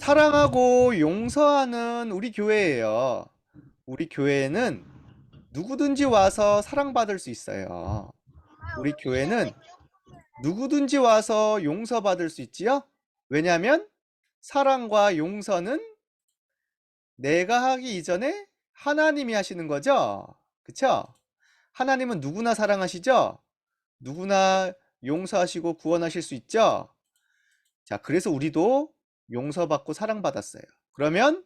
사랑하고 용서하는 우리 교회예요. 우리 교회에는 누구든지 와서 사랑받을 수 있어요. 우리 교회는 누구든지 와서 용서받을 수 있지요? 왜냐하면 사랑과 용서는 내가 하기 이전에 하나님이 하시는 거죠. 그쵸? 하나님은 누구나 사랑하시죠? 누구나 용서하시고 구원하실 수 있죠? 자, 그래서 우리도 용서받고 사랑받았어요. 그러면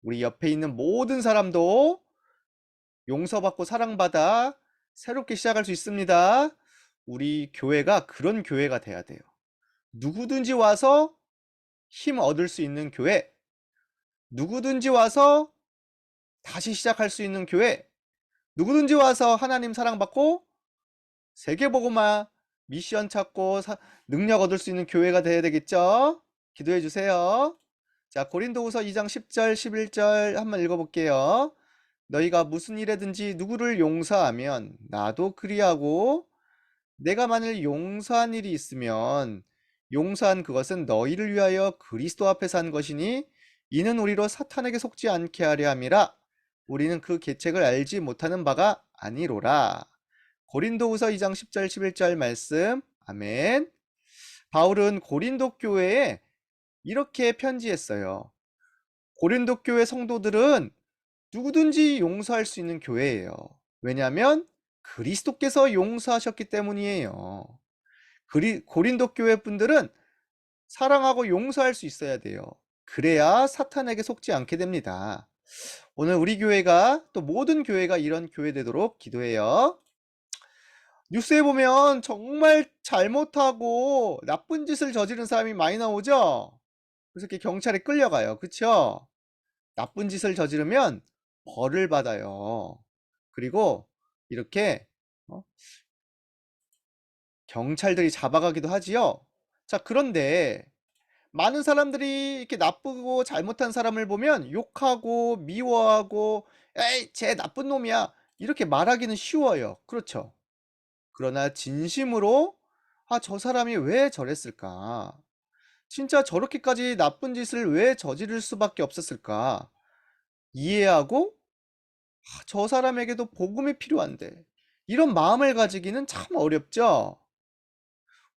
우리 옆에 있는 모든 사람도 용서받고 사랑받아 새롭게 시작할 수 있습니다. 우리 교회가 그런 교회가 돼야 돼요. 누구든지 와서 힘 얻을 수 있는 교회, 누구든지 와서 다시 시작할 수 있는 교회, 누구든지 와서 하나님 사랑받고 세계복음화 미션 찾고 능력 얻을 수 있는 교회가 돼야 되겠죠? 기도해 주세요. 자, 고린도후서 2장 10절, 11절 한번 읽어볼게요. 너희가 무슨 일에든지 누구를 용서하면 나도 그리하고 내가 만일 용서한 일이 있으면 용서한 그것은 너희를 위하여 그리스도 앞에서 한 것이니 이는 우리로 사탄에게 속지 않게 하려 함이라. 우리는 그 계책을 알지 못하는 바가 아니로라. 고린도후서 2장 10절 11절 말씀. 아멘. 바울은 고린도 교회에 이렇게 편지했어요. 고린도 교회 성도들은 누구든지 용서할 수 있는 교회예요. 왜냐하면 그리스도께서 용서하셨기 때문이에요. 고린도 교회 분들은 사랑하고 용서할 수 있어야 돼요. 그래야 사탄에게 속지 않게 됩니다. 오늘 우리 교회가 또 모든 교회가 이런 교회 되도록 기도해요. 뉴스에 보면 정말 잘못하고 나쁜 짓을 저지른 사람이 많이 나오죠? 그래서 이렇게 경찰에 끌려가요. 그쵸? 나쁜 짓을 저지르면 벌을 받아요. 그리고 이렇게 경찰들이 잡아가기도 하지요. 자, 그런데 많은 사람들이 이렇게 나쁘고 잘못한 사람을 보면 욕하고 미워하고 에이, 쟤 나쁜 놈이야. 이렇게 말하기는 쉬워요. 그렇죠? 그러나 진심으로 저 사람이 왜 저랬을까? 진짜 저렇게까지 나쁜 짓을 왜 저지를 수밖에 없었을까? 이해하고 저 사람에게도 복음이 필요한데 이런 마음을 가지기는 참 어렵죠.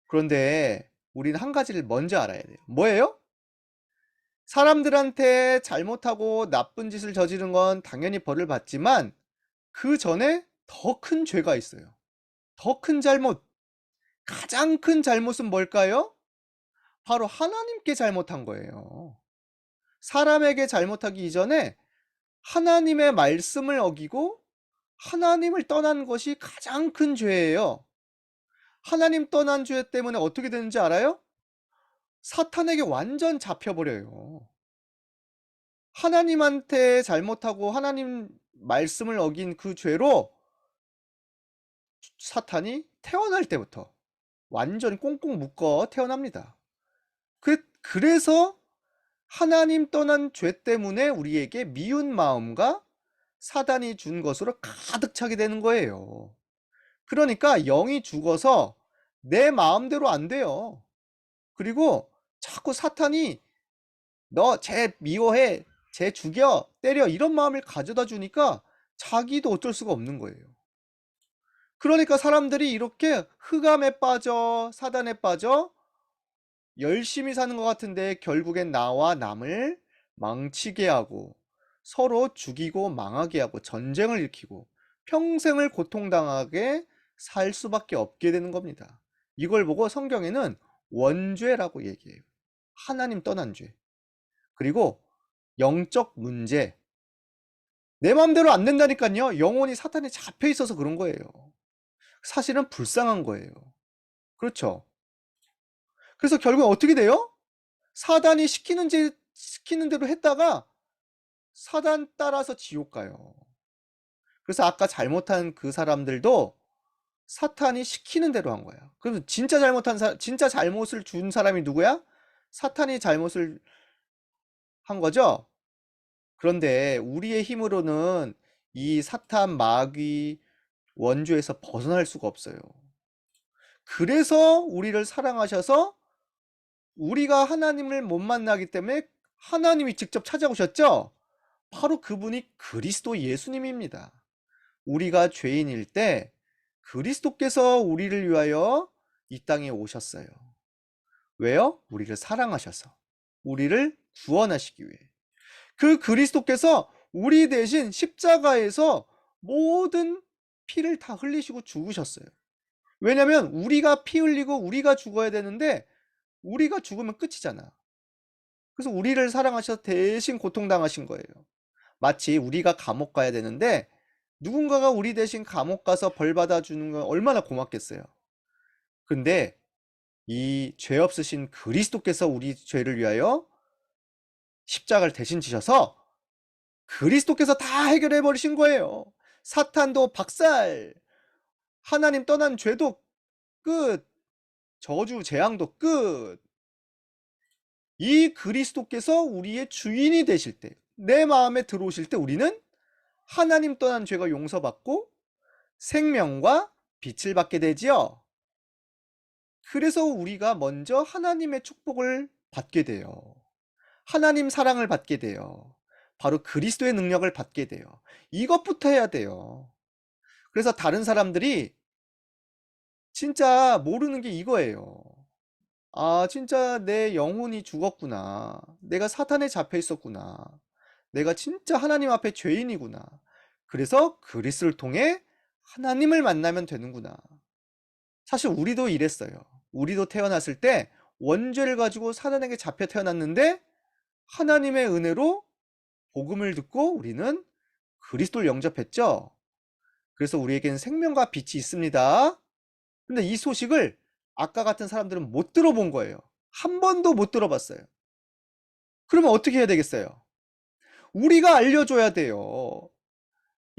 그런데 우리는 한 가지를 먼저 알아야 돼요. 뭐예요? 사람들한테 잘못하고 나쁜 짓을 저지른 건 당연히 벌을 받지만 그 전에 더 큰 죄가 있어요. 더 큰 잘못. 가장 큰 잘못은 뭘까요? 바로 하나님께 잘못한 거예요. 사람에게 잘못하기 이전에 하나님의 말씀을 어기고 하나님을 떠난 것이 가장 큰 죄예요. 하나님 떠난 죄 때문에 어떻게 되는지 알아요? 사탄에게 완전 잡혀버려요. 하나님한테 잘못하고 하나님 말씀을 어긴 그 죄로 사탄이 태어날 때부터 완전 꽁꽁 묶어 태어납니다. 그래서 하나님 떠난 죄 때문에 우리에게 미운 마음과 사단이 준 것으로 가득 차게 되는 거예요. 그러니까 영이 죽어서 내 마음대로 안 돼요. 그리고 자꾸 사탄이 너 쟤 미워해, 쟤 죽여, 때려 이런 마음을 가져다 주니까 자기도 어쩔 수가 없는 거예요. 그러니까 사람들이 이렇게 흑암에 빠져 사단에 빠져 열심히 사는 것 같은데 결국엔 나와 남을 망치게 하고 서로 죽이고 망하게 하고 전쟁을 일으키고 평생을 고통당하게 살 수밖에 없게 되는 겁니다. 이걸 보고 성경에는 원죄라고 얘기해요. 하나님 떠난 죄. 그리고 영적 문제. 내 마음대로 안 된다니까요. 영혼이 사탄에 잡혀 있어서 그런 거예요. 사실은 불쌍한 거예요. 그렇죠? 그래서 결국 어떻게 돼요? 사단이 시키는 대로 했다가 사단 따라서 지옥 가요. 그래서 아까 잘못한 그 사람들도 사탄이 시키는 대로 한 거예요. 그럼 진짜 잘못을 준 사람이 누구야? 사탄이 잘못을 한 거죠? 그런데 우리의 힘으로는 이 사탄 마귀 원죄에서 벗어날 수가 없어요. 그래서 우리를 사랑하셔서 우리가 하나님을 못 만나기 때문에 하나님이 직접 찾아오셨죠? 바로 그분이 그리스도 예수님입니다. 우리가 죄인일 때 그리스도께서 우리를 위하여 이 땅에 오셨어요. 왜요? 우리를 사랑하셔서. 우리를 구원하시기 위해. 그 그리스도께서 우리 대신 십자가에서 모든 피를 다 흘리시고 죽으셨어요. 왜냐면 우리가 피 흘리고 우리가 죽어야 되는데 우리가 죽으면 끝이잖아. 그래서 우리를 사랑하셔서 대신 고통당하신 거예요. 마치 우리가 감옥 가야 되는데 누군가가 우리 대신 감옥 가서 벌 받아주는 건 얼마나 고맙겠어요. 근데 이 죄 없으신 그리스도께서 우리 죄를 위하여 십자가를 대신 지셔서 그리스도께서 다 해결해 버리신 거예요. 사탄도 박살, 하나님 떠난 죄도 끝, 저주 재앙도 끝. 이 그리스도께서 우리의 주인이 되실 때, 내 마음에 들어오실 때 우리는 하나님 떠난 죄가 용서받고 생명과 빛을 받게 되지요. 그래서 우리가 먼저 하나님의 축복을 받게 돼요. 하나님 사랑을 받게 돼요. 바로 그리스도의 능력을 받게 돼요. 이것부터 해야 돼요. 그래서 다른 사람들이 진짜 모르는 게 이거예요. 아, 진짜 내 영혼이 죽었구나. 내가 사탄에 잡혀 있었구나. 내가 진짜 하나님 앞에 죄인이구나. 그래서 그리스도를 통해 하나님을 만나면 되는구나. 사실 우리도 이랬어요. 우리도 태어났을 때 원죄를 가지고 사단에게 잡혀 태어났는데 하나님의 은혜로 복음을 듣고 우리는 그리스도를 영접했죠. 그래서 우리에겐 생명과 빛이 있습니다. 근데 이 소식을 아까 같은 사람들은 못 들어본 거예요. 한 번도 못 들어봤어요. 그러면 어떻게 해야 되겠어요? 우리가 알려줘야 돼요.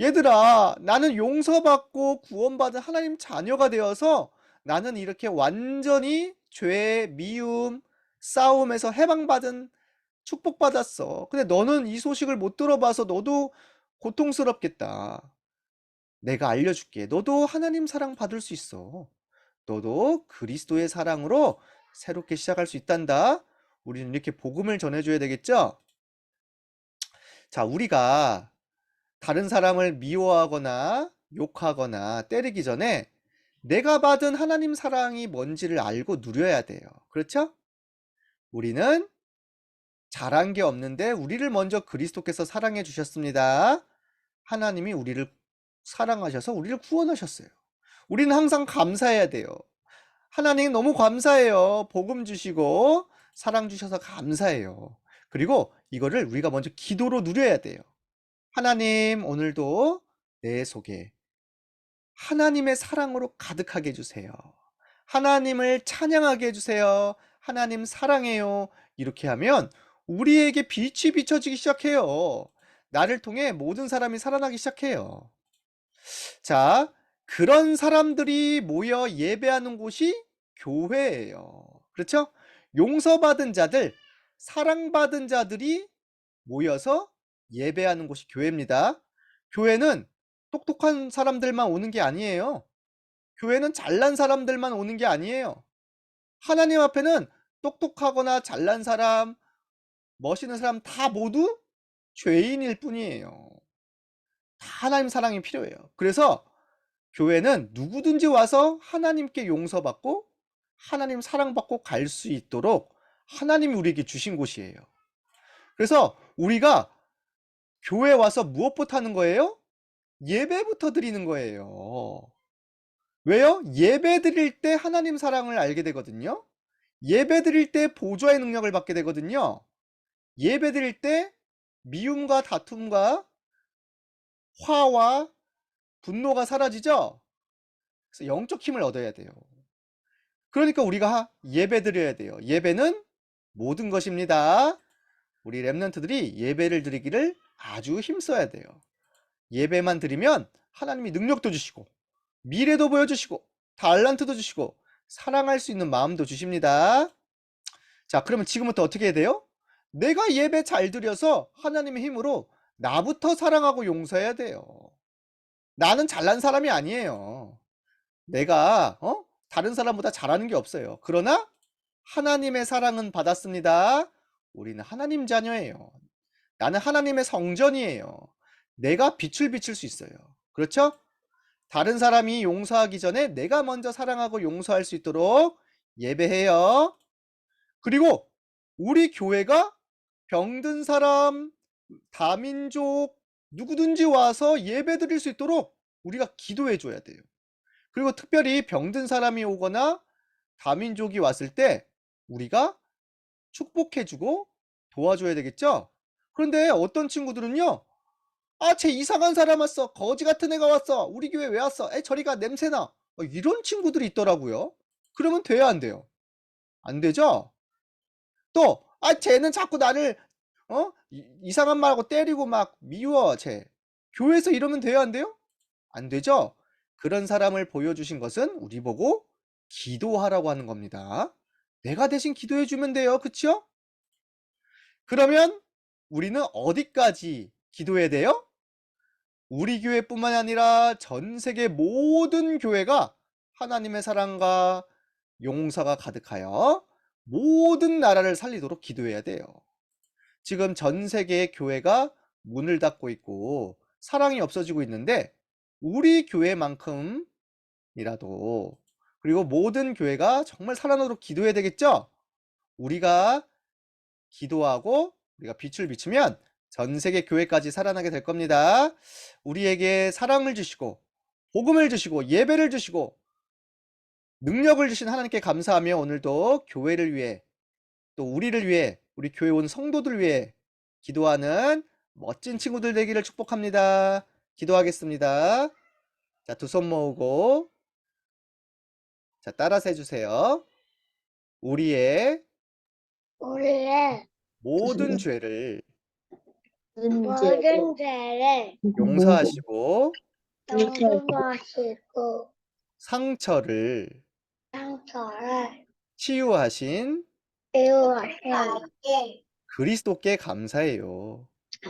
얘들아, 나는 용서받고 구원받은 하나님 자녀가 되어서 나는 이렇게 완전히 죄, 미움, 싸움에서 해방받은 축복받았어. 근데 너는 이 소식을 못 들어봐서 너도 고통스럽겠다. 내가 알려줄게. 너도 하나님 사랑 받을 수 있어. 너도 그리스도의 사랑으로 새롭게 시작할 수 있단다. 우리는 이렇게 복음을 전해줘야 되겠죠? 자, 우리가 다른 사람을 미워하거나 욕하거나 때리기 전에 내가 받은 하나님 사랑이 뭔지를 알고 누려야 돼요. 그렇죠? 우리는 잘한 게 없는데 우리를 먼저 그리스도께서 사랑해 주셨습니다. 하나님이 우리를 사랑하셔서 우리를 구원하셨어요. 우리는 항상 감사해야 돼요. 하나님 너무 감사해요. 복음 주시고 사랑 주셔서 감사해요. 그리고 이거를 우리가 먼저 기도로 누려야 돼요. 하나님, 오늘도 내 속에 하나님의 사랑으로 가득하게 해주세요. 하나님을 찬양하게 해주세요. 하나님 사랑해요. 이렇게 하면 우리에게 빛이 비춰지기 시작해요. 나를 통해 모든 사람이 살아나기 시작해요. 자, 그런 사람들이 모여 예배하는 곳이 교회예요. 그렇죠? 용서받은 자들, 사랑받은 자들이 모여서 예배하는 곳이 교회입니다. 교회는 똑똑한 사람들만 오는 게 아니에요. 교회는 잘난 사람들만 오는 게 아니에요. 하나님 앞에는 똑똑하거나 잘난 사람, 멋있는 사람 다 모두 죄인일 뿐이에요. 다 하나님 사랑이 필요해요. 그래서 교회는 누구든지 와서 하나님께 용서받고 하나님 사랑받고 갈 수 있도록 하나님이 우리에게 주신 곳이에요. 그래서 우리가 교회 와서 무엇부터 하는 거예요? 예배부터 드리는 거예요. 왜요? 예배 드릴 때 하나님 사랑을 알게 되거든요. 예배 드릴 때 보좌의 능력을 받게 되거든요. 예배 드릴 때 미움과 다툼과 화와 분노가 사라지죠. 그래서 영적 힘을 얻어야 돼요. 그러니까 우리가 예배 드려야 돼요. 예배는 모든 것입니다. 우리 렘넌트들이 예배를 드리기를 아주 힘써야 돼요. 예배만 드리면 하나님이 능력도 주시고 미래도 보여주시고 달란트도 주시고 사랑할 수 있는 마음도 주십니다. 자, 그러면 지금부터 어떻게 해야 돼요? 내가 예배 잘 드려서 하나님의 힘으로 나부터 사랑하고 용서해야 돼요. 나는 잘난 사람이 아니에요. 내가 다른 사람보다 잘하는 게 없어요. 그러나 하나님의 사랑은 받았습니다. 우리는 하나님 자녀예요. 나는 하나님의 성전이에요. 내가 빛을 비출 수 있어요. 그렇죠? 다른 사람이 용서하기 전에 내가 먼저 사랑하고 용서할 수 있도록 예배해요. 그리고 우리 교회가 병든 사람, 다민족, 누구든지 와서 예배 드릴 수 있도록 우리가 기도해 줘야 돼요. 그리고 특별히 병든 사람이 오거나 다민족이 왔을 때 우리가 축복해 주고 도와줘야 되겠죠? 그런데 어떤 친구들은요, 아, 쟤 이상한 사람 왔어. 거지 같은 애가 왔어. 우리 교회 왜 왔어? 에, 저리 가. 냄새나. 이런 친구들이 있더라고요. 그러면 돼야 안 돼요? 안 되죠? 또, 아, 쟤는 자꾸 나를, 이상한 말하고 때리고 막 미워, 쟤. 교회에서 이러면 돼야 안 돼요? 안 되죠? 그런 사람을 보여주신 것은 우리 보고 기도하라고 하는 겁니다. 내가 대신 기도해 주면 돼요. 그쵸? 그러면 우리는 어디까지 기도해야 돼요? 우리 교회뿐만 아니라 전 세계 모든 교회가 하나님의 사랑과 용서가 가득하여 모든 나라를 살리도록 기도해야 돼요. 지금 전 세계의 교회가 문을 닫고 있고 사랑이 없어지고 있는데 우리 교회만큼이라도, 그리고 모든 교회가 정말 살아나도록 기도해야 되겠죠? 우리가 기도하고 우리가 빛을 비추면 전 세계 교회까지 살아나게 될 겁니다. 우리에게 사랑을 주시고 복음을 주시고 예배를 주시고 능력을 주신 하나님께 감사하며 오늘도 교회를 위해, 또 우리를 위해, 우리 교회 온 성도들 위해 기도하는 멋진 친구들 되기를 축복합니다. 기도하겠습니다. 자, 두 손 모으고 자, 따라서 해주세요. 우리의 모든 죄를 모든 죄를 용서하시고 용서하시고 상처를 상처를 치유하신 치유하신 그리스도께 감사해요.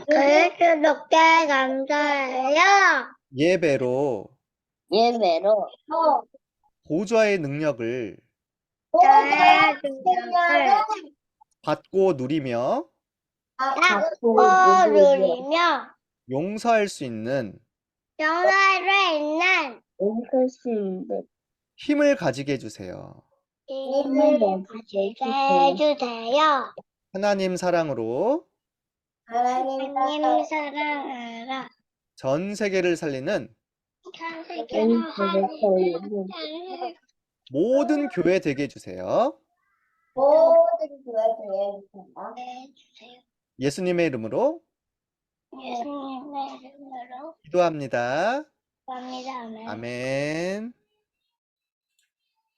그리스도께 감사해요. 예배로 예배로 보좌의 능력을 저의 능력을 받고 누리며 받고 누리며 용서할 수 있는 영화를 있는 힘을 가지게 해주세요. 힘을 가지게 해주세요. 하나님 사랑으로 하나님 사랑하라. 전 세계를 살리는 전 세계를 살리는 모든 교회 되게 해주세요. 모든 교회들에 해주세요. 예수님의 이름으로 예수님의 이름으로 기도합니다. 감사합니다. 아멘. 아멘.